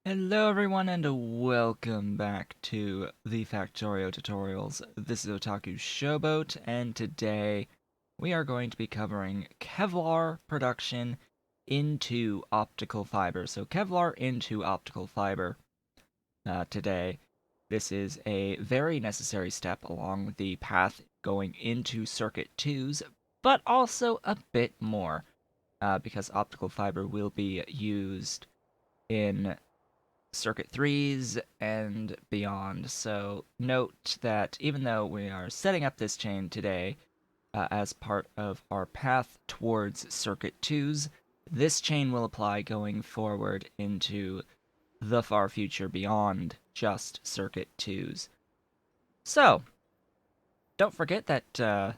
Hello everyone and welcome back to the Factorio tutorials. This is Otaku Showboat and today we are going to be covering Kevlar production into optical fiber. So Kevlar into optical fiber today. This is a very necessary step along the path going into circuit 2s, but also a bit more because optical fiber will be used in circuit 3s and beyond. So note that even though we are setting up this chain today as part of our path towards circuit 2s, this chain will apply going forward into the far future beyond just circuit 2s. So, don't forget that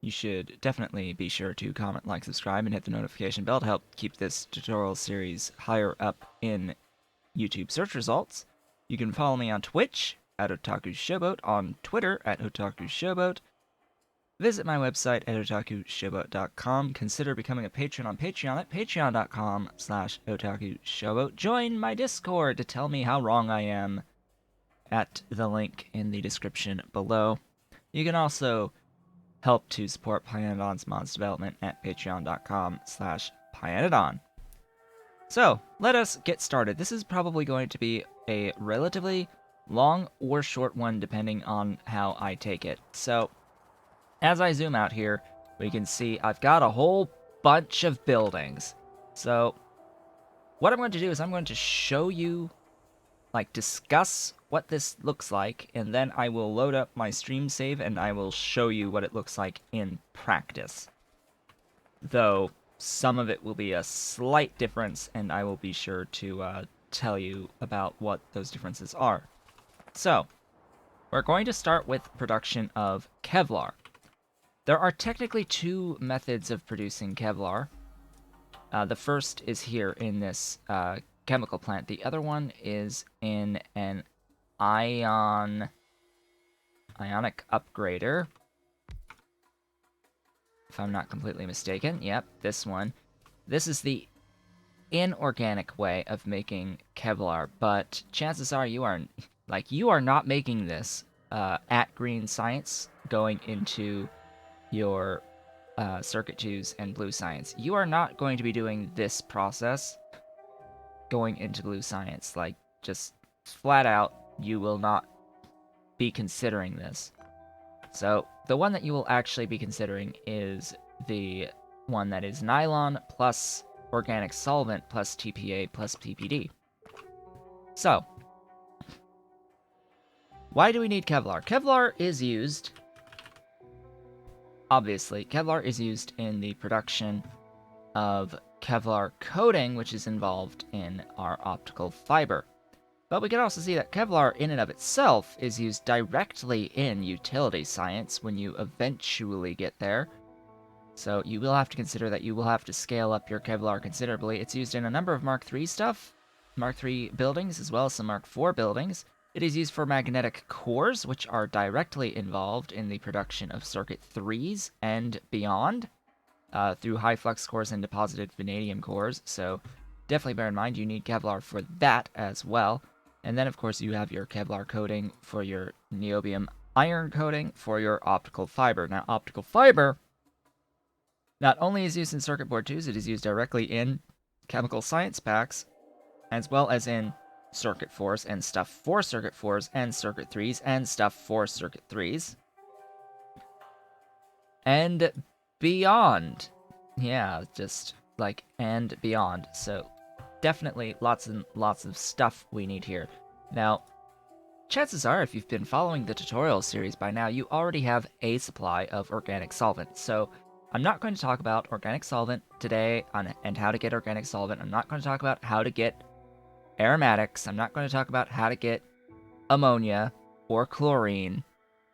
you should definitely be sure to comment, like, subscribe, and hit the notification bell to help keep this tutorial series higher up in YouTube search results. You can follow me on Twitch at Otaku Showboat, on Twitter at Otaku Showboat. Visit my website at otakushowboat.com. Consider becoming a patron on Patreon at patreon.com/Otaku Showboat. Join my Discord to tell me how wrong I am at the link in the description below. You can also help to support Pyanodons mods development at patreon.com/Pyanodon. So, let us get started. This is probably going to be a relatively long or short one depending on how I take it. So, as I zoom out here, we can see I've got a whole bunch of buildings. So, what I'm going to do is I'm going to show you, discuss what this looks like, and then I will load up my stream save and I will show you what it looks like in practice. Though, some of it will be a slight difference, and I will be sure to tell you about what those differences are. So, we're going to start with production of Kevlar. There are technically two methods of producing Kevlar. The first is here in this chemical plant. The other one is in an ionic upgrader, if I'm not completely mistaken. Yep, this one. This is the inorganic way of making Kevlar, but chances are you are not making this at Green Science going into your circuit 2s and Blue Science. You are not going to be doing this process going into Blue Science. Like, just flat out, you will not be considering this. So, the one that you will actually be considering is the one that is nylon plus organic solvent plus TPA plus PPD. So, why do we need Kevlar? Kevlar is used, obviously, Kevlar is used in the production of Kevlar coating, which is involved in our optical fiber. But we can also see that Kevlar in and of itself is used directly in utility science when you eventually get there. So you will have to consider that you will have to scale up your Kevlar considerably. It's used in a number of Mark III stuff, Mark III buildings, as well as some Mark IV buildings. It is used for magnetic cores, which are directly involved in the production of circuit 3s and beyond, through high flux cores and deposited vanadium cores. So definitely bear in mind you need Kevlar for that as well. And then, of course, you have your Kevlar coating for your niobium iron coating for your optical fiber. Now, optical fiber not only is used in circuit board 2s, it is used directly in chemical science packs, as well as in circuit 4s and stuff for circuit 4s and circuit 3s and stuff for circuit 3s. And beyond. Yeah, just like and beyond. So definitely lots and lots of stuff we need here. Now, chances are, if you've been following the tutorial series by now, you already have a supply of organic solvent. So I'm not going to talk about organic solvent today and how to get organic solvent. I'm not going to talk about how to get aromatics. I'm not going to talk about how to get ammonia or chlorine,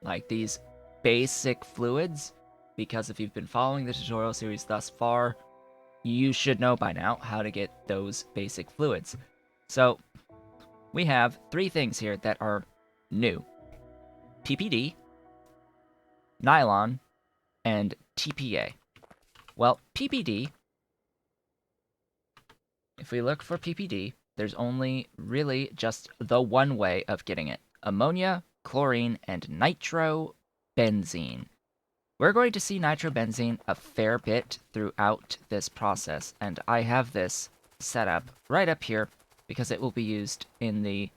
like these basic fluids, because if you've been following the tutorial series thus far, you should know by now how to get those basic fluids. So we have three things here that are new: PPD, nylon, and TPA. Well, PPD, if we look for PPD, There's only really just the one way of getting it: ammonia, chlorine, and nitrobenzene. We're going to see nitrobenzene a fair bit throughout this process, and I have this set up right up here because it will be used in the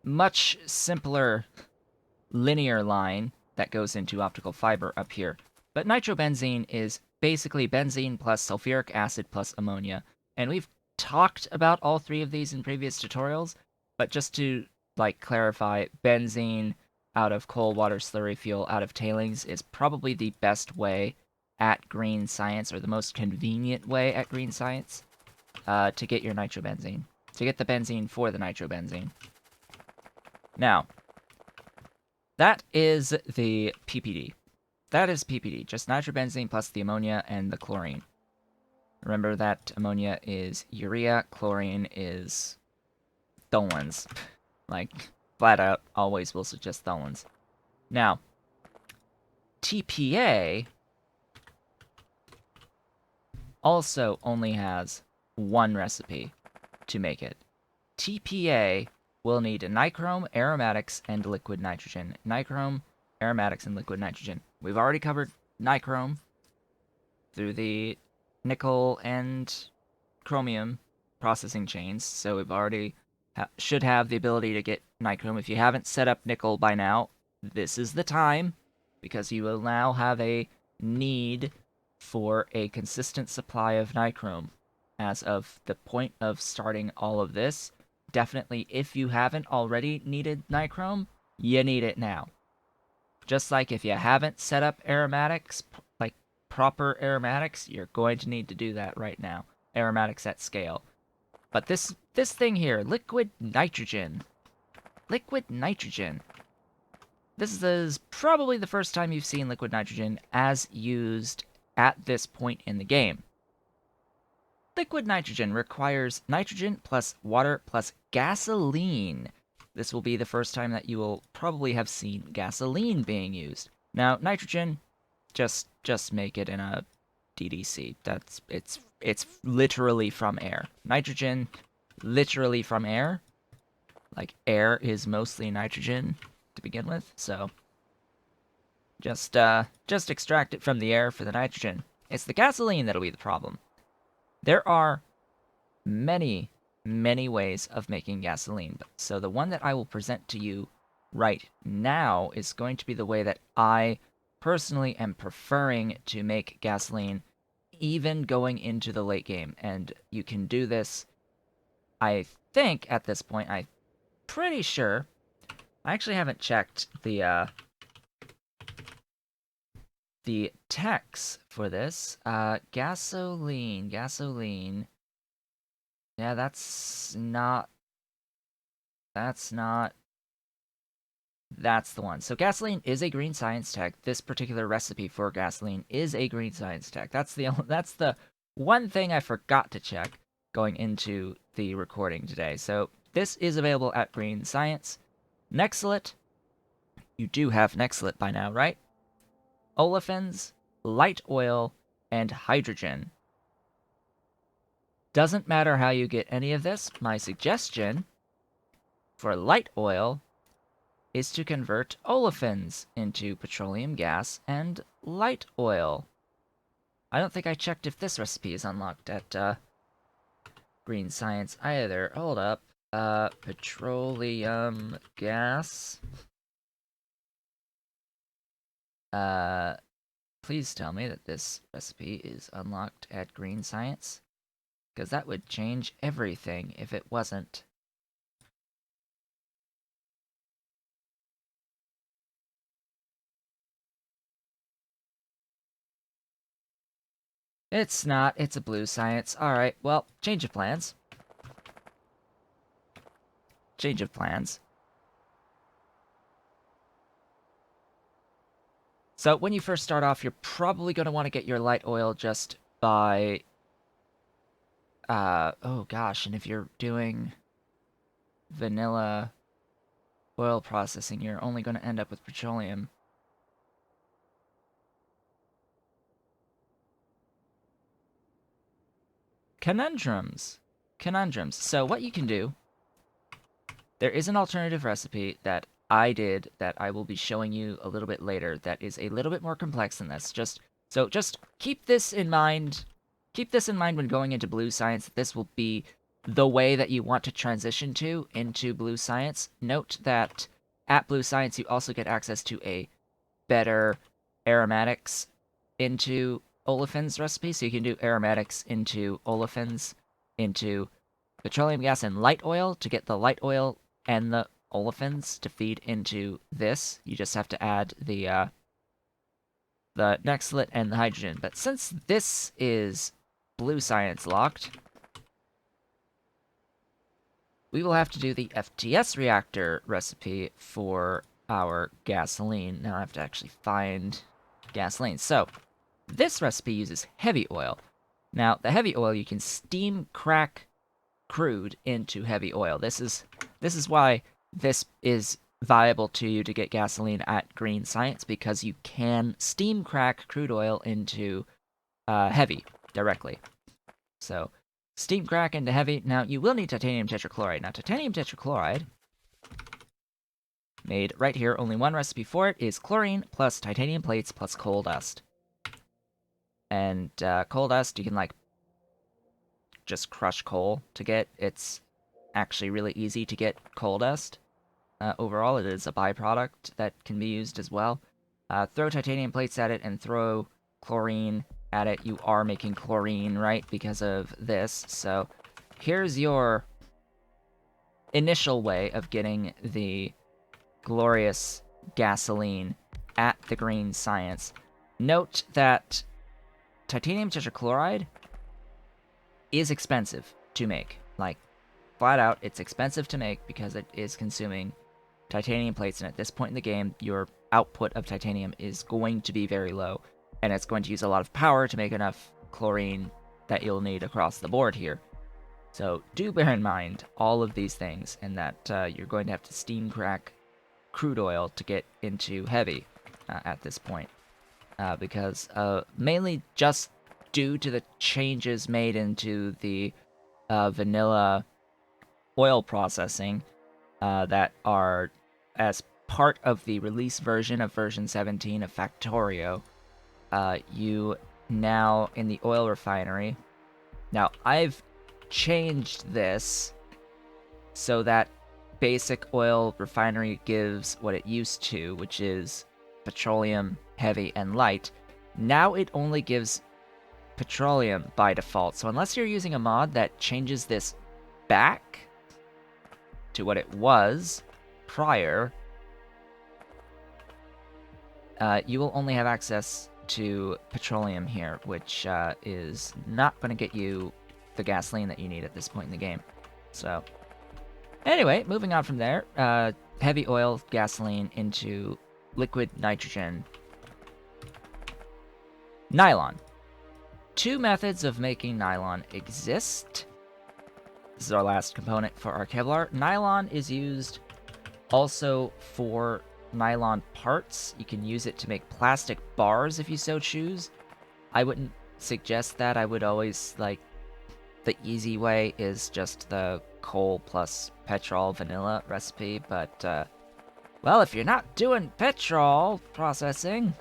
much simpler linear line that goes into optical fiber up here. But nitrobenzene is basically benzene plus sulfuric acid plus ammonia, and we've talked about all three of these in previous tutorials, but just to clarify, benzene out of coal, water, slurry fuel out of tailings is probably the best way at green science, or the most convenient way at green science, to get your nitrobenzene, to get the benzene for the nitrobenzene. Now, that is the PPD. That is PPD, just nitrobenzene plus the ammonia and the chlorine. Remember that ammonia is urea, chlorine is tholins. Flat out, always will suggest tholins. Now, TPA also only has one recipe to make it. TPA will need nichrome, aromatics, and liquid nitrogen. Nichrome, aromatics, and liquid nitrogen. We've already covered nichrome through the nickel and chromium processing chains, so we've already should have the ability to get nichrome. If you haven't set up nickel by now, this is the time, because you will now have a need for a consistent supply of nichrome as of the point of starting all of this. Definitely, if you haven't already needed nichrome, you need it now. Just like if you haven't set up aromatics, like proper aromatics, you're going to need to do that right now. Aromatics at scale. But this thing here, liquid nitrogen. Liquid nitrogen. This is probably the first time you've seen liquid nitrogen as used at this point in the game. Liquid nitrogen requires nitrogen plus water plus gasoline. This will be the first time that you will probably have seen gasoline being used. Now, nitrogen, just make it in a DDC. It's literally from air. Nitrogen, literally from air. Like, air is mostly nitrogen to begin with, so just extract it from the air for the nitrogen. It's the gasoline that'll be the problem. There are many ways of making gasoline, so the one that I will present to you right now is going to be the way that I personally am preferring to make gasoline, even going into the late game. And you can do this, I think, at this point, I'm pretty sure. I actually haven't checked the text for this. Gasoline. Yeah, that's the one. So gasoline is a green science tech. This particular recipe for gasoline is a green science tech. That's the one thing I forgot to check going into the recording today. So this is available at Green Science. Nexlet. You do have Nexlet by now, right? Olefins, light oil, and hydrogen. Doesn't matter how you get any of this. My suggestion for light oil is to convert olefins into petroleum gas and light oil. I don't think I checked if this recipe is unlocked at Green Science either. Hold up. Petroleum gas. Please tell me that this recipe is unlocked at Green Science, because that would change everything if it wasn't. It's not. It's a blue science. Alright, well, change of plans. Change of plans. So when you first start off, you're probably going to want to get your light oil just by... oh gosh, and if you're doing vanilla oil processing, you're only going to end up with petroleum. Conundrums. conundrums. So what you can do, there is an alternative recipe that I did that I will be showing you a little bit later that is a little bit more complex than this. Just keep this in mind. Keep this in mind when going into blue science. This will be the way that you want to transition to into blue science. Note that at blue science you also get access to a better aromatics into olefins recipe, so you can do aromatics into olefins into petroleum gas and light oil to get the light oil and the olefins to feed into this. You just have to add the nextlet and the hydrogen. But since this is blue science locked, we will have to do the FTS reactor recipe for our gasoline. Now I have to actually find gasoline. So this recipe uses heavy oil. Now the heavy oil, you can steam crack crude into heavy oil. This is why this is viable to you to get gasoline at green science, because you can steam crack crude oil into heavy directly. So steam crack into heavy. Now you will need titanium tetrachloride. Now titanium tetrachloride, made right here, only one recipe for it, is chlorine plus titanium plates plus coal dust. And coal dust, you can like just crush coal to get. It's actually really easy to get coal dust. Overall, it is a byproduct that can be used as well. Throw titanium plates at it and throw chlorine at it. You are making chlorine, right, because of this. So here's your initial way of getting the glorious gasoline at the green science. Note that titanium tetrachloride is expensive to make. Like, flat out, it's expensive to make because it is consuming titanium plates, and at this point in the game, your output of titanium is going to be very low, and it's going to use a lot of power to make enough chlorine that you'll need across the board here. So do bear in mind all of these things, and that you're going to have to steam crack crude oil to get into heavy at this point, because mainly just due to the changes made into the vanilla oil processing that are as part of the release version of version 17 of Factorio. You now, in the oil refinery, now I've changed this so that basic oil refinery gives what it used to, which is petroleum, heavy, and light. Now it only gives petroleum by default. So unless you're using a mod that changes this back to what it was prior, you will only have access to petroleum here, which is not going to get you the gasoline that you need at this point in the game. So anyway, moving on from there, heavy oil, gasoline into liquid nitrogen. Nylon. Two methods of making nylon exist. This is our last component for our Kevlar. Nylon is used also for nylon parts. You can use it to make plastic bars if you so choose. I wouldn't suggest that. I would always, like, the easy way is just the coal plus petrol vanilla recipe, but, well, if you're not doing petrol processing,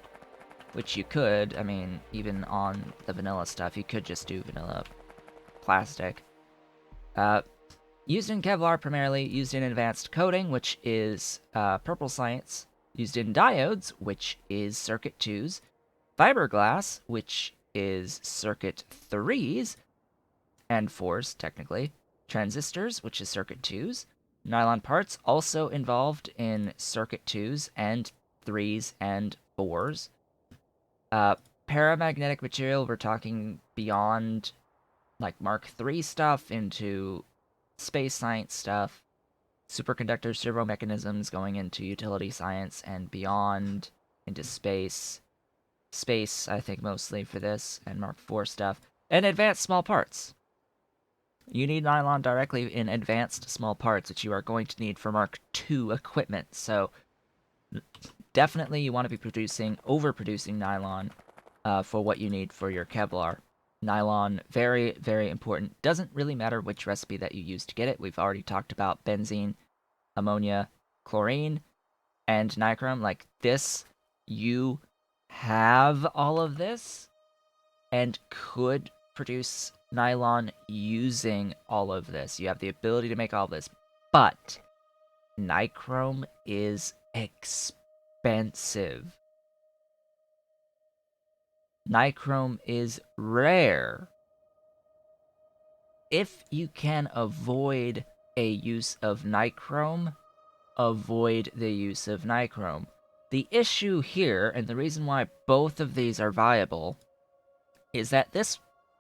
which you could, I mean, even on the vanilla stuff, you could just do vanilla plastic. Used in Kevlar primarily, used in advanced coating, which is purple science, used in diodes, which is circuit 2s, fiberglass, which is circuit 3s, and 4s, technically, transistors, which is circuit 2s, nylon parts, also involved in circuit 2s and 3s and 4s. Paramagnetic material, we're talking beyond, like, Mark III stuff into space science stuff. Superconductors, servo mechanisms going into utility science and beyond into space. Space, I think, mostly for this, and Mark IV stuff. And advanced small parts. You need nylon directly in advanced small parts, which you are going to need for Mark II equipment. So definitely you want to be overproducing nylon for what you need for your Kevlar. Nylon, very, very important. Doesn't really matter which recipe that you use to get it. We've already talked about benzene, ammonia, chlorine, and nichrome. Like this, you have all of this and could produce nylon using all of this. You have the ability to make all of this, but nichrome is expensive. Nichrome is rare. If you can avoid a use of nichrome, avoid the use of nichrome. The issue here, and the reason why both of these are viable, is that this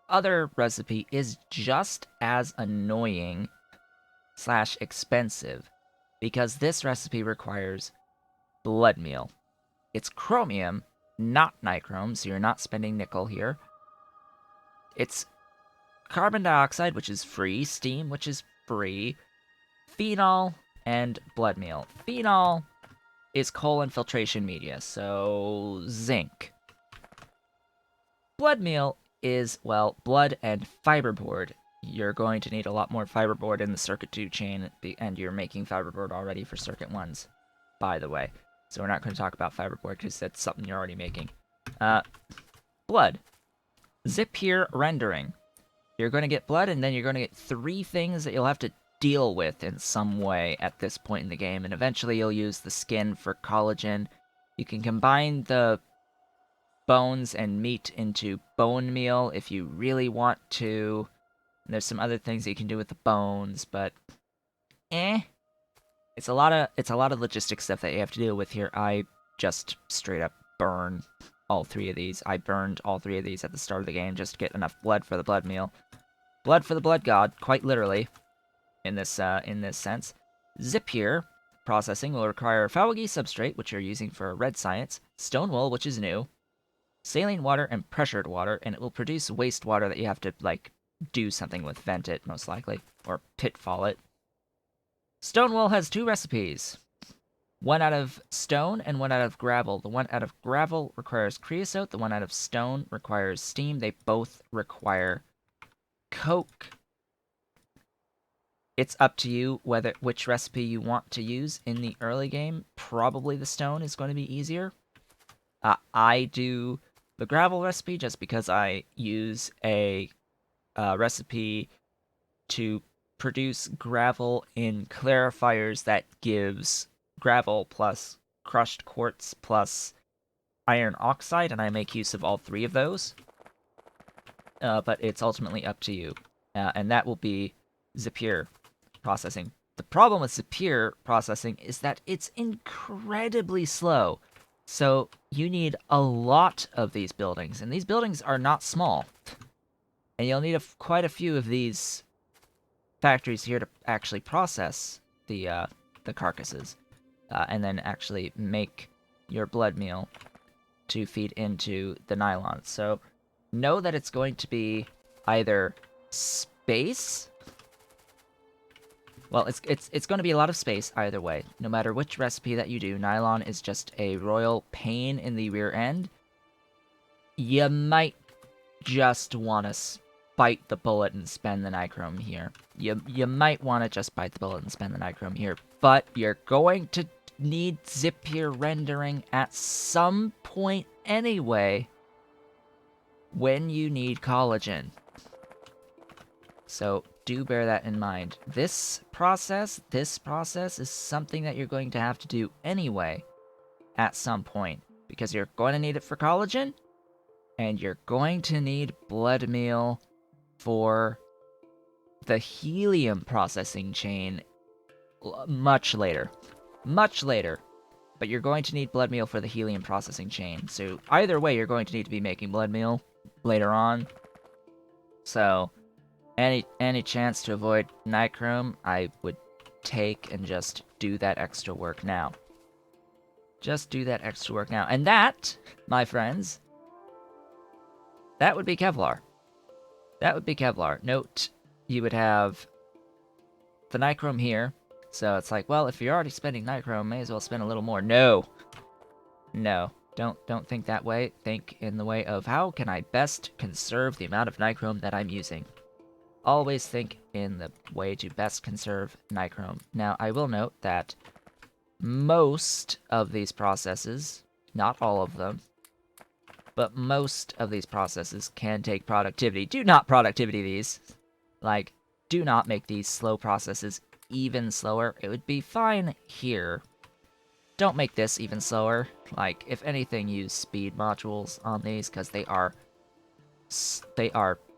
other recipe is just as annoying / expensive, because this recipe requires blood meal. It's chromium, not nichrome, so you're not spending nickel here. It's carbon dioxide, which is free, steam, which is free, phenol, and blood meal. Phenol is coal infiltration media, so zinc. Blood meal is, well, blood and fiberboard. You're going to need a lot more fiberboard in the circuit 2 chain, and you're making fiberboard already for circuit 1s, by the way. So we're not going to talk about fiberboard because that's something you're already making. Blood. Zip here rendering. You're going to get blood, and then you're going to get 3 things that you'll have to deal with in some way at this point in the game, and eventually you'll use the skin for collagen. You can combine the bones and meat into bone meal if you really want to. And there's some other things that you can do with the bones, but it's a lot of logistics stuff that you have to deal with here. I just straight up burn all 3 of these. I burned all 3 of these at the start of the game just to get enough blood for the blood meal. Blood for the blood god, quite literally, in this sense. Zip here processing will require Faugi substrate, which you're using for red science, stone wool, which is new, saline water, and pressured water, and it will produce wastewater that you have to, like, do something with, vent it, most likely, or pitfall it. Stone wool has 2 recipes. One out of stone and one out of gravel. The one out of gravel requires creosote, the one out of stone requires steam. They both require coke. It's up to you which recipe you want to use in the early game. Probably the stone is going to be easier. I do the gravel recipe just because I use a recipe to produce gravel in clarifiers that gives gravel plus crushed quartz plus iron oxide, and I make use of all 3 of those. But it's ultimately up to you. And that will be Zapier processing. The problem with Zapier processing is that it's incredibly slow. So you need a lot of these buildings, and these buildings are not small. And you'll need quite a few of these factories here to actually process the carcasses, and then actually make your blood meal to feed into the nylon. So know that it's going to be either space. Well, it's going to be a lot of space either way. No matter which recipe that you do, nylon is just a royal pain in the rear end. You might just want to bite the bullet and spend the nichrome here. You might want to just bite the bullet and spend the nichrome here, but you're going to need Zapier rendering at some point anyway when you need collagen. So do bear that in mind. This process is something that you're going to have to do anyway at some point, because you're going to need it for collagen, and you're going to need blood meal for the helium processing chain much later. But you're going to need blood meal for the helium processing chain. So either way, you're going to need to be making blood meal later on. So any chance to avoid nichrome, I would take and just do that extra work now. Just do that extra work now. And that, my friends, that would be Kevlar. That would be Kevlar. Note, you would have the nichrome here. So it's like, well, if you're already spending nichrome, may as well spend a little more. No. Don't think that way. Think in the way of how can I best conserve the amount of nichrome that I'm using. Always think in the way to best conserve nichrome. Now, I will note that most of these processes, not all of them, but most of these processes can take productivity. Do not productivity these. Like, do not make these slow processes even slower. It would be fine here. Don't make this even slower. Like, if anything, use speed modules on these, because they are,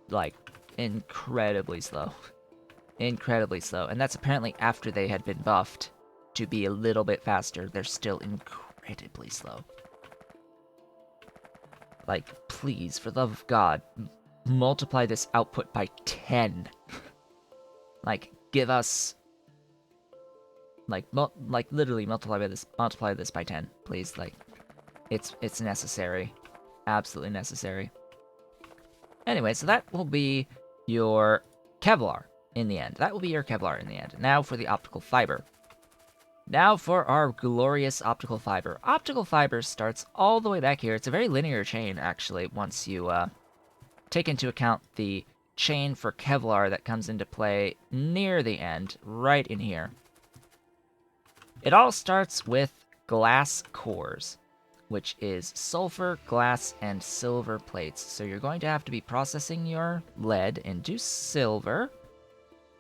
like, incredibly slow. Incredibly slow. And that's apparently after they had been buffed to be a little bit faster. They're still incredibly slow. Like, please, for the love of God, multiply this output by 10. Like, give us... Like, literally multiply this by 10, please. Like, it's necessary. Absolutely necessary. Anyway, so that will be your Kevlar in the end. That will be your Kevlar in the end. Now for the optical fiber. Now for our glorious optical fiber. Optical fiber starts all the way back here. It's a very linear chain, actually, once you take into account the chain for Kevlar that comes into play near the end, right in here. It all starts with glass cores, which is sulfur, glass, and silver plates. So you're going to have to be processing your lead into silver,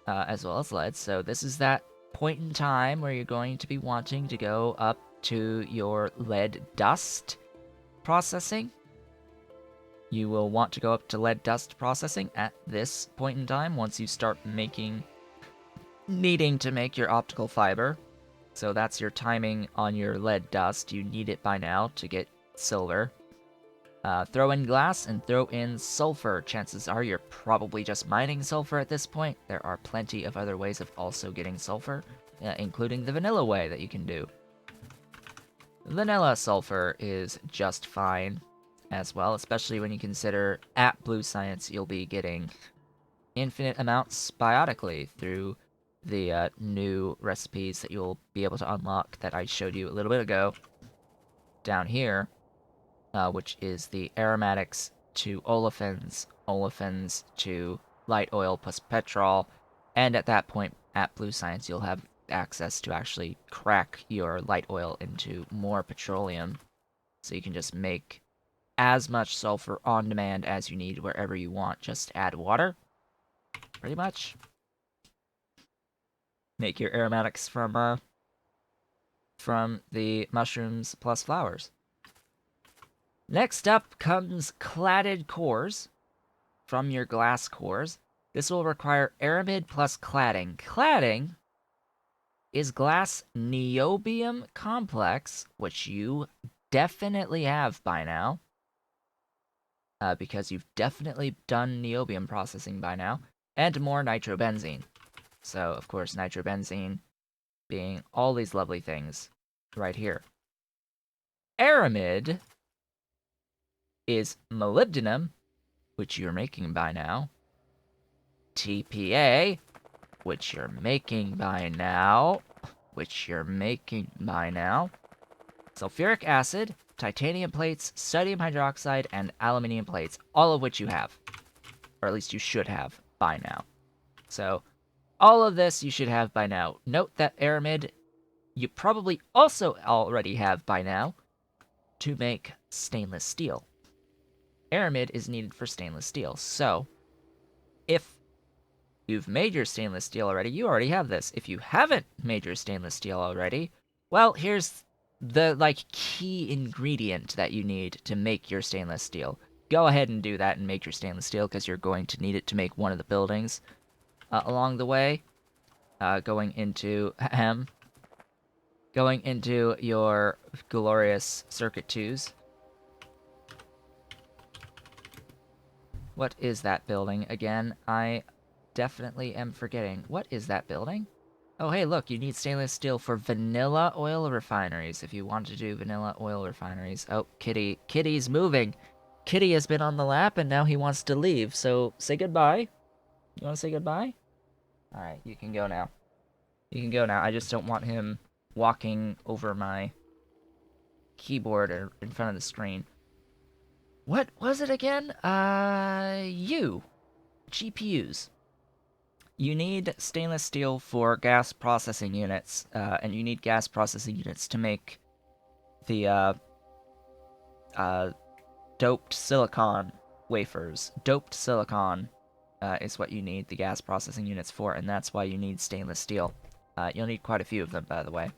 as well as lead. So this is that point in time where you're going to be wanting to go up to your lead dust processing. You will want to go up to lead dust processing at this point in time once you start needing to make your optical fiber. So that's your timing on your lead dust. You need it by now to get silver. Throw in glass and throw in sulfur. Chances are you're probably just mining sulfur at this point. There are plenty of other ways of also getting sulfur, including the vanilla way that you can do. Vanilla sulfur is just fine as well, especially when you consider at Blue Science you'll be getting infinite amounts biotically through the new recipes that you'll be able to unlock that I showed you a little bit ago down here, which is the aromatics to olefins, olefins to light oil plus petrol, and at that point at Blue Science you'll have access to actually crack your light oil into more petroleum, so you can just make as much sulfur on demand as you need wherever you want. Just add water, pretty much. Make your aromatics from the mushrooms plus flowers. Next up comes cladded cores from your glass cores. This will require aramid plus cladding. Cladding is glass niobium complex, which you definitely have by now, because you've definitely done niobium processing by now, and more nitrobenzene. So, of course, nitrobenzene being all these lovely things right here. Aramid is molybdenum, which you're making by now. TPA, which you're making by now. Sulfuric acid, titanium plates, sodium hydroxide, and aluminium plates, all of which you have. Or at least you should have by now. So, all of this you should have by now. Note that aramid you probably also already have by now to make stainless steel. Aramid is needed for stainless steel, so if you've made your stainless steel already, you already have this. If you haven't made your stainless steel already, well, here's the, key ingredient that you need to make your stainless steel. Go ahead and do that and make your stainless steel, because you're going to need it to make one of the buildings along the way. Going into your glorious circuit 2s. What is that building again? I definitely am forgetting. What is that building? Oh, hey, look, you need stainless steel for vanilla oil refineries, if you want to do vanilla oil refineries. Oh, Kitty's moving. Kitty has been on the lap, and now he wants to leave, so say goodbye. You want to say goodbye? Alright, you can go now. I just don't want him walking over my keyboard or in front of the screen. What was it again? GPUs. You need stainless steel for gas processing units, and you need gas processing units to make the doped silicon wafers. Doped silicon is what you need the gas processing units for, and that's why you need stainless steel. You'll need quite a few of them, by the way.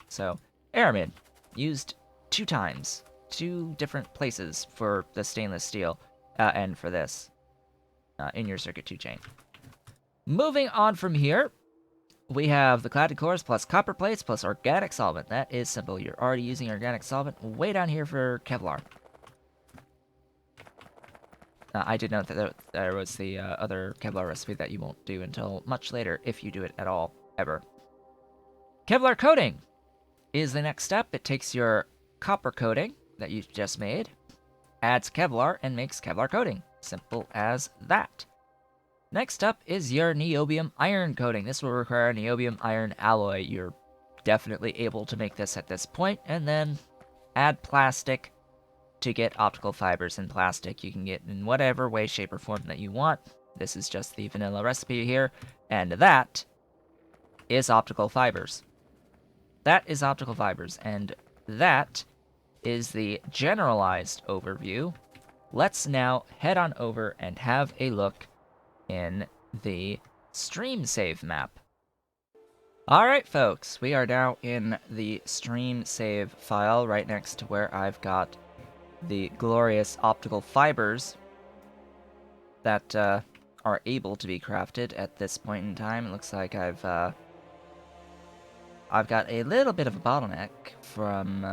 So, aramid, used 2 times. 2 different places for the stainless steel, and for this, in your circuit 2 chain. Moving on from here, we have the cladded cores plus copper plates plus organic solvent. That is simple. You're already using organic solvent way down here for Kevlar. I did note that there was the other Kevlar recipe that you won't do until much later, if you do it at all, ever. Kevlar coating is the next step. It takes your copper coating that you just made, adds Kevlar, and makes Kevlar coating. Simple as that. Next up is your niobium iron coating. This will require a niobium iron alloy. You're definitely able to make this at this point, and then add plastic to get optical fibers in plastic. You can get in whatever way, shape, or form that you want. This is just the vanilla recipe here, and that is optical fibers. That is optical fibers, and that is the generalized overview. Let's now head on over and have a look in the stream save map. Alright folks, we are now in the stream save file right next to where I've got the glorious optical fibers that are able to be crafted at this point in time. It looks like I've got a little bit of a bottleneck from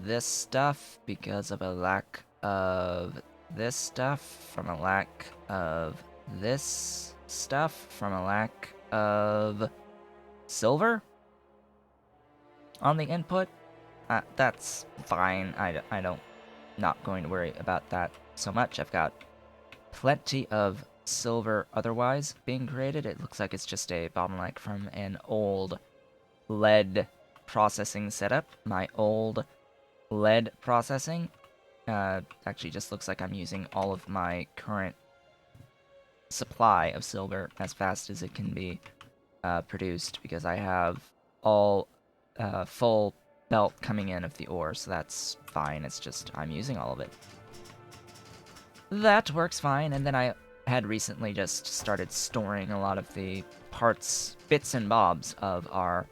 this stuff because of a lack of this stuff, from a lack of this stuff, from a lack of silver on the input. That's fine. I don't not going to worry about that so much. I've got plenty of silver otherwise being created. It looks like it's just a bottleneck from an old lead processing setup. My old lead processing actually just looks like I'm using all of my current supply of silver as fast as it can be produced, because I have all full belt coming in of the ore, so that's fine. It's just I'm using all of it. That works fine, and then I had recently just started storing a lot of the parts, bits and bobs of our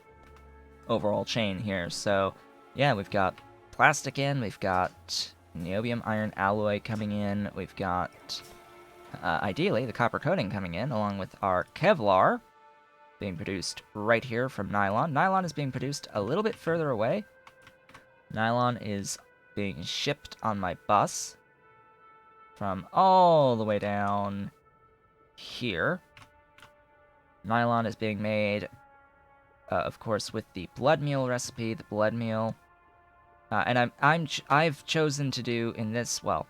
overall chain here. So yeah, we've got plastic in, we've got niobium iron alloy coming in, we've got ideally the copper coating coming in, along with our Kevlar being produced right here from nylon. Nylon is being produced a little bit further away. Nylon is being shipped on my bus from all the way down here. Nylon is being made, of course, with the blood meal recipe. The blood meal, and I've chosen to do in this, well,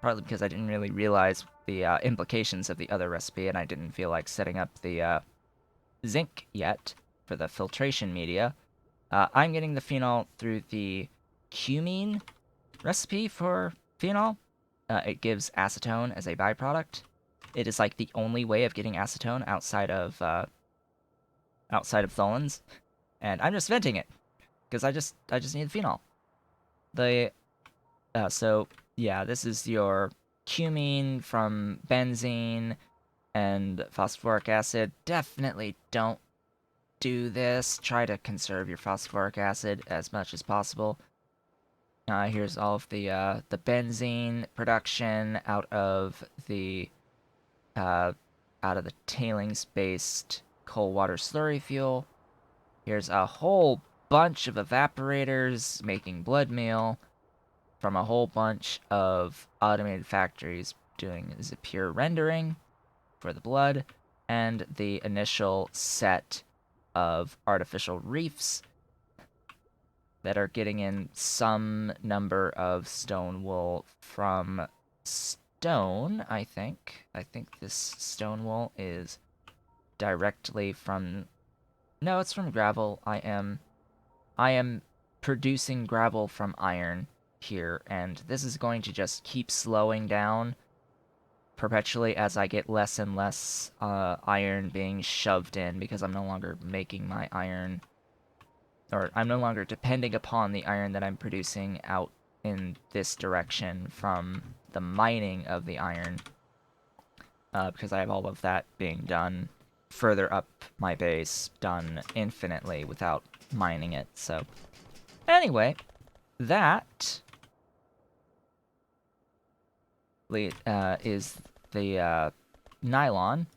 partly because I didn't really realize the implications of the other recipe, and I didn't feel like setting up the zinc yet for the filtration media. I'm getting the phenol through the cumene recipe for phenol. It gives acetone as a byproduct. It is like the only way of getting acetone outside of tholins, and I'm just venting it because I just need the phenol. So yeah, this is your cumene from benzene and phosphoric acid. Definitely don't do this. Try to conserve your phosphoric acid as much as possible. Here's all of the benzene production out of the tailings-based coal water slurry fuel. Here's a whole bunch of evaporators making blood meal from a whole bunch of automated factories doing pure rendering for the blood, and the initial set of artificial reefs that are getting in some number of stone wool from stone, I think. I think this stone wool is directly from... No, it's from gravel. I am producing gravel from iron here, and this is going to just keep slowing down perpetually as I get less and less iron being shoved in, because I'm no longer making my iron, or I'm no longer depending upon the iron that I'm producing out in this direction from the mining of the iron, because I have all of that being done further up my base, done infinitely without mining it. So anyway, that is the nylon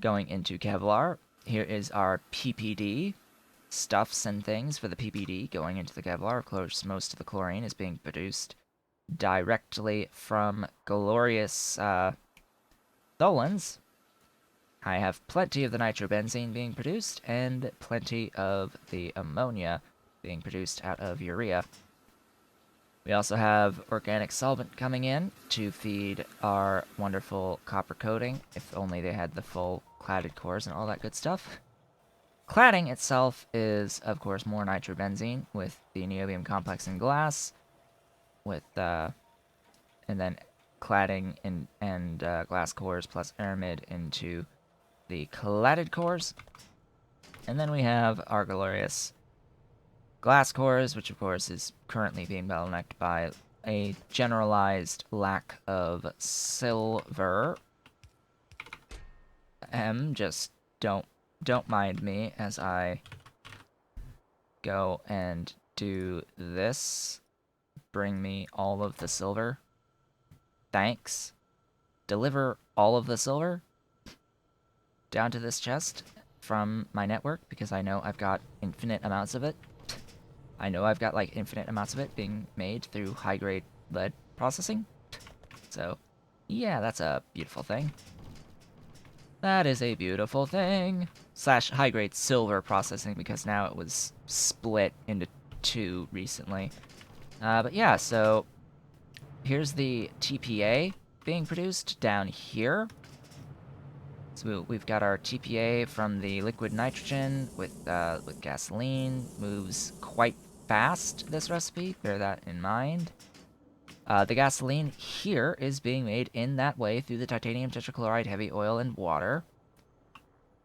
going into Kevlar. Here is our PPD, stuffs and things for the PPD going into the Kevlar. Of course, most of the chlorine is being produced directly from glorious tholins. I have plenty of the nitrobenzene being produced, and plenty of the ammonia being produced out of urea. We also have organic solvent coming in to feed our wonderful copper coating, if only they had the full cladded cores and all that good stuff. Cladding itself is, of course, more nitrobenzene with the niobium complex in glass, with and then cladding and glass cores plus aramid into the cladded cores. And then we have our glorious glass cores, which of course is currently being bottlenecked by a generalized lack of silver. Just don't mind me as I go and do this. Bring me all of the silver. Thanks. Deliver all of the silver down to this chest from my network, because I know I've got infinite amounts of it. I know I've got, like, infinite amounts of it being made through high-grade lead processing. So, yeah, that's a beautiful thing. That is a beautiful thing. Slash high-grade silver processing, because now it was split into two recently. But yeah, so here's the TPA being produced down here. So we've got our TPA from the liquid nitrogen with gasoline. Moves quite fast, this recipe. Bear that in mind. The gasoline here is being made in that way through the titanium tetrachloride, heavy oil, and water.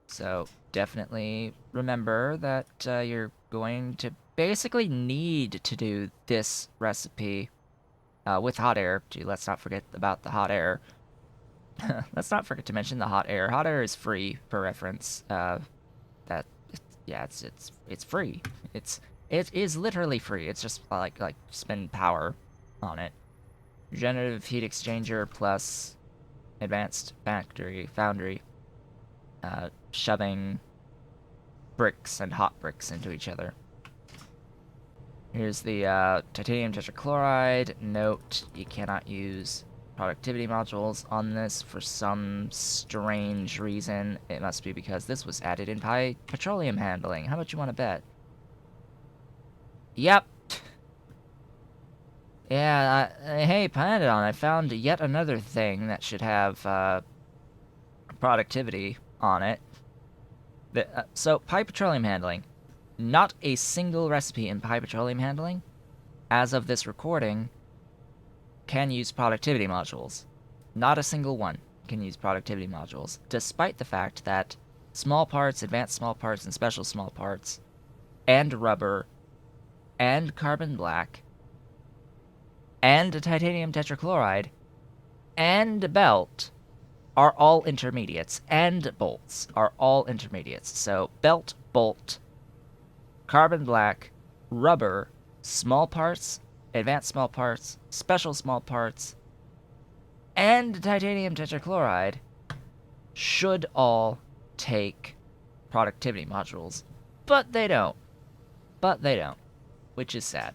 So definitely remember that you're going to basically need to do this recipe with hot air. Gee, let's not forget about the hot air. Let's not forget to mention the hot air. Hot air is free, for reference. It's free. It is literally free. It's just like spend power on it. Regenerative heat exchanger plus advanced foundry, shoving bricks and hot bricks into each other. Here's the titanium tetrachloride. Note, you cannot use productivity modules on this for some strange reason. It must be because this was added in petroleum handling. How much you want to bet? Yep. Yeah, hey, Pyanodon, I found yet another thing that should have productivity on it. So, petroleum handling. Not a single recipe in petroleum handling, as of this recording, can use productivity modules. Not a single one can use productivity modules, despite the fact that small parts, advanced small parts, and special small parts, and rubber, and carbon black, and titanium tetrachloride, and belt are all intermediates, and bolts are all intermediates. So belt, bolt, carbon black, rubber, small parts, advanced small parts, special small parts, and titanium tetrachloride should all take productivity modules. But they don't. Which is sad,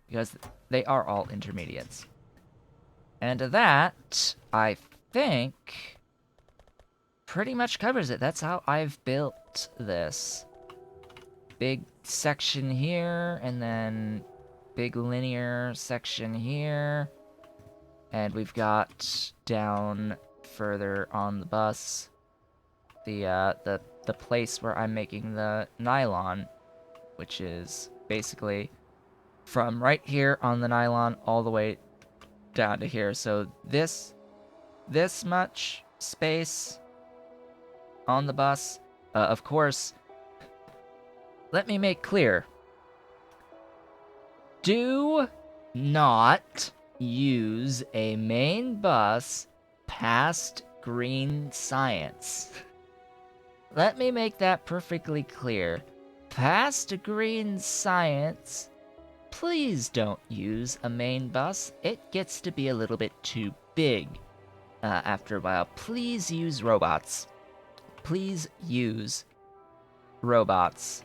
because they are all intermediates. And that, I think, pretty much covers it. That's how I've built this. Big section here, and then big linear section here. And we've got down further on the bus the place where I'm making the nylon, which is basically from right here on the nylon all the way down to here. So this much space on the bus. Of course, let me make clear. Do not use a main bus past green science. Let me make that perfectly clear. Past green science, please don't use a main bus. It gets to be a little bit too big after a while. Please use robots. Please use robots.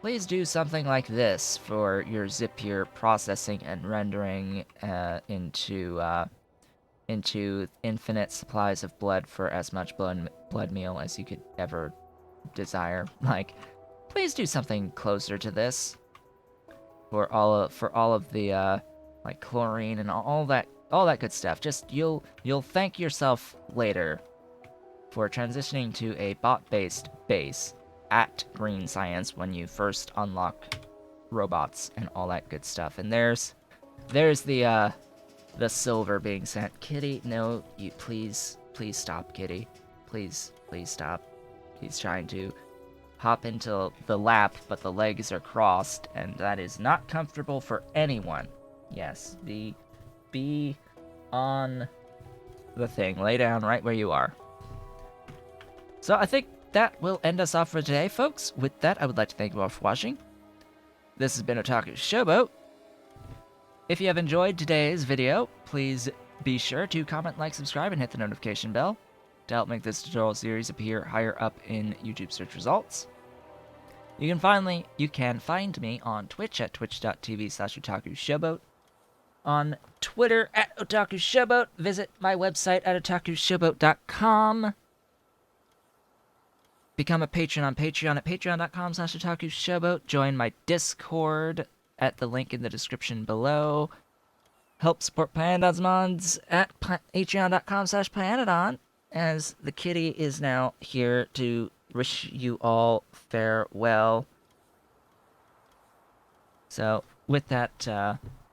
Please do something like this for your Zapier processing and rendering into infinite supplies of blood for as much blood meal as you could ever desire. Like, please do something closer to this for all of the like chlorine and all that good stuff. Just you'll thank yourself later for transitioning to a bot-based base at Green Science when you first unlock robots and all that good stuff. And there's the silver being sent. Kitty, no, you please stop, Kitty. Please stop. He's trying to hop into the lap, but the legs are crossed, and that is not comfortable for anyone. Yes, be on the thing. Lay down right where you are. So I think that will end us off for today, folks. With that, I would like to thank you all for watching. This has been Otaku Showboat. If you have enjoyed today's video, please be sure to comment, like, subscribe, and hit the notification bell to help make this tutorial series appear higher up in YouTube search results. You can find me on Twitch at twitch.tv/OtakuShowboat. On Twitter at OtakuShowboat. Visit my website at otakushowboat.com. Become a patron on Patreon at patreon.com/OtakuShowboat. Join my Discord at the link in the description below. Help support Pyanodons mods at patreon.com/Pyanodon, as the kitty is now here to wish you all farewell. So, with that,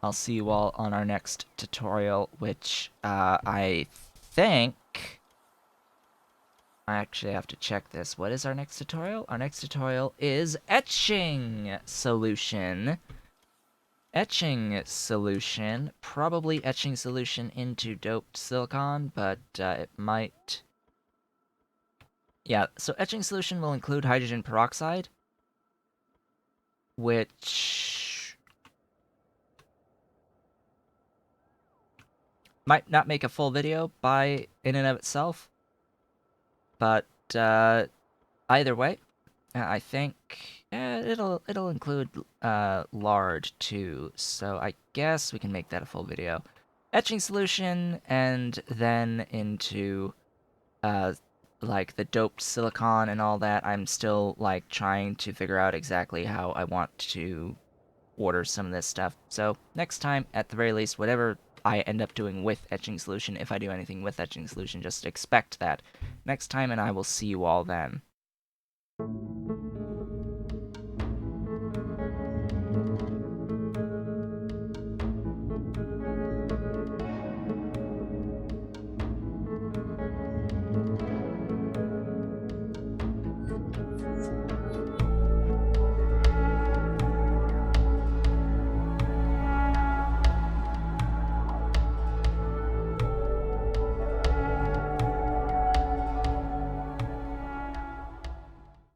I'll see you all on our next tutorial, which I think... I actually have to check this. What is our next tutorial? Our next tutorial is etching solution. Etching solution. Probably etching solution into doped silicon, but it might... Yeah, so etching solution will include hydrogen peroxide, which might not make a full video in and of itself. But either way, I think it'll include lard too. So I guess we can make that a full video. Etching solution, and then into like the doped silicon and all that. I'm still like trying to figure out exactly how I want to order some of this stuff. So next time, at the very least, whatever I end up doing with etching solution, if I do anything with etching solution, just expect that next time, and I will see you all then.